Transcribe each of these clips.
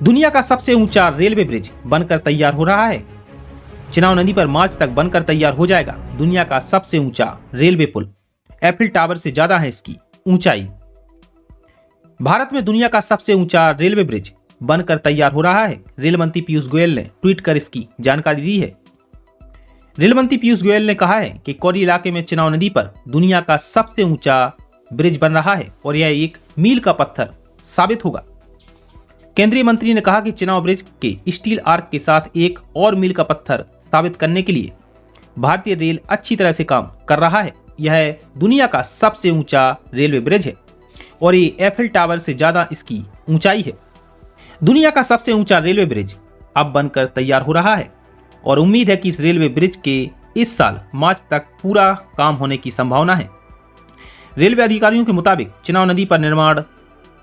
दुनिया का सबसे ऊंचा रेलवे ब्रिज बनकर तैयार हो रहा है। चिनाब नदी पर मार्च तक बनकर तैयार हो जाएगा दुनिया का सबसे ऊंचा रेलवे पुल। एफिल टावर से ज्यादा है इसकी ऊंचाई। भारत में दुनिया का सबसे ऊंचा रेलवे ब्रिज बनकर तैयार हो रहा है। रेल मंत्री पीयूष गोयल ने ट्वीट कर इसकी जानकारी दी है। रेल मंत्री पीयूष गोयल ने कहा है कि कोरी इलाके में चिनाब नदी पर दुनिया का सबसे ऊंचा ब्रिज बन रहा है और यह एक मील का पत्थर साबित होगा। केंद्रीय मंत्री ने कहा कि चिनाब ब्रिज के स्टील आर्क के साथ एक और मील का पत्थर साबित करने के लिए भारतीय रेल अच्छी तरह से काम कर रहा है। यह दुनिया का सबसे ऊंचा रेलवे ब्रिज है और ये एफिल टावर से ज्यादा इसकी ऊंचाई है। दुनिया का सबसे ऊंचा रेलवे ब्रिज अब बनकर तैयार हो रहा है और उम्मीद है कि इस रेलवे ब्रिज के इस साल मार्च तक पूरा काम होने की संभावना है। रेलवे अधिकारियों के मुताबिक चिनाब नदी पर निर्माण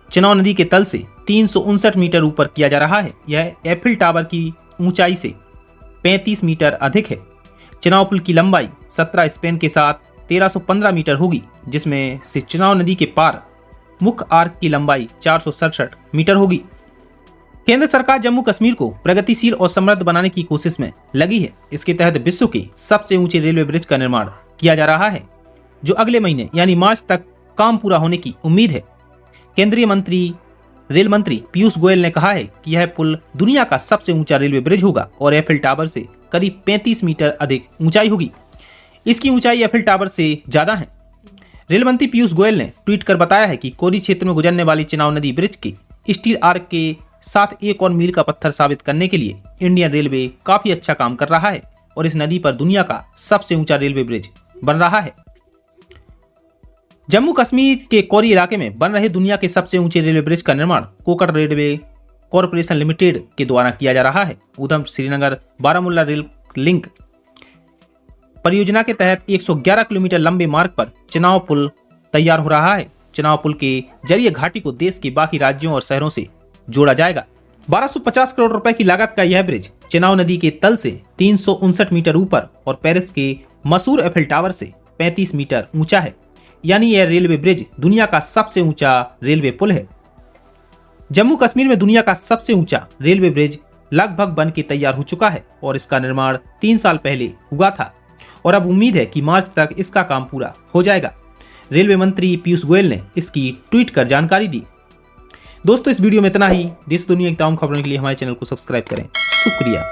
चिनाब नदी के तल से 359 मीटर ऊपर किया जा रहा है। यह एफिल टावर की ऊंचाई से 35 मीटर अधिक है। चिनाब पुल की लंबाई 17 स्पेन के साथ 1315 मीटर होगी, जिसमें से चिनाब नदी के पार मुख्य आर्क की लंबाई 467 मीटर होगी। केंद्र सरकार जम्मू कश्मीर को प्रगतिशील और समृद्ध बनाने की कोशिश में लगी है। इसके तहत विश्व के सबसे ऊंचे रेलवे ब्रिज का निर्माण किया जा रहा है, जो अगले महीने यानी मार्च तक काम पूरा होने की उम्मीद है। केंद्रीय रेल मंत्री पीयूष गोयल ने कहा है कि यह पुल दुनिया का सबसे ऊंचा रेलवे ब्रिज होगा और एफिल टावर से करीब 35 मीटर अधिक ऊंचाई होगी। इसकी ऊंचाई एफिल टावर से ज्यादा है। रेल मंत्री पीयूष गोयल ने ट्वीट कर बताया है कि कोरी क्षेत्र में गुजरने वाली चिनाब नदी ब्रिज के स्टील आर्क के साथ एक और मील का पत्थर साबित करने के लिए इंडियन रेलवे काफी अच्छा काम कर रहा है और इस नदी पर दुनिया का सबसे ऊंचा रेलवे ब्रिज बन रहा है। जम्मू कश्मीर के कोरी इलाके में बन रहे दुनिया के सबसे ऊंचे रेलवे ब्रिज का निर्माण कोकण रेलवे कॉरपोरेशन लिमिटेड के द्वारा किया जा रहा है। उधम श्रीनगर बारामूला रेल लिंक परियोजना के तहत 111 किलोमीटर लंबे मार्ग पर चिनाब पुल तैयार हो रहा है। चिनाब पुल के जरिए घाटी को देश के बाकी राज्यों और शहरों से जोड़ा जाएगा। 1250 करोड़ रुपए की लागत का यह ब्रिज चिनाब नदी के तल से 359 मीटर ऊपर और पेरिस के मशहूर एफिल टावर से 35 मीटर ऊंचा है। यानी यह रेलवे ब्रिज दुनिया का सबसे ऊंचा रेलवे पुल है। जम्मू कश्मीर में दुनिया का सबसे ऊंचा रेलवे ब्रिज लगभग बन के तैयार हो चुका है और इसका निर्माण 3 साल पहले हुआ था और अब उम्मीद है कि मार्च तक इसका काम पूरा हो जाएगा। रेलवे मंत्री पीयूष गोयल ने इसकी ट्वीट कर जानकारी दी। दोस्तों, इस वीडियो में इतना ही। देश दुनिया की तमाम खबरों के लिए हमारे चैनल को सब्सक्राइब करें। शुक्रिया।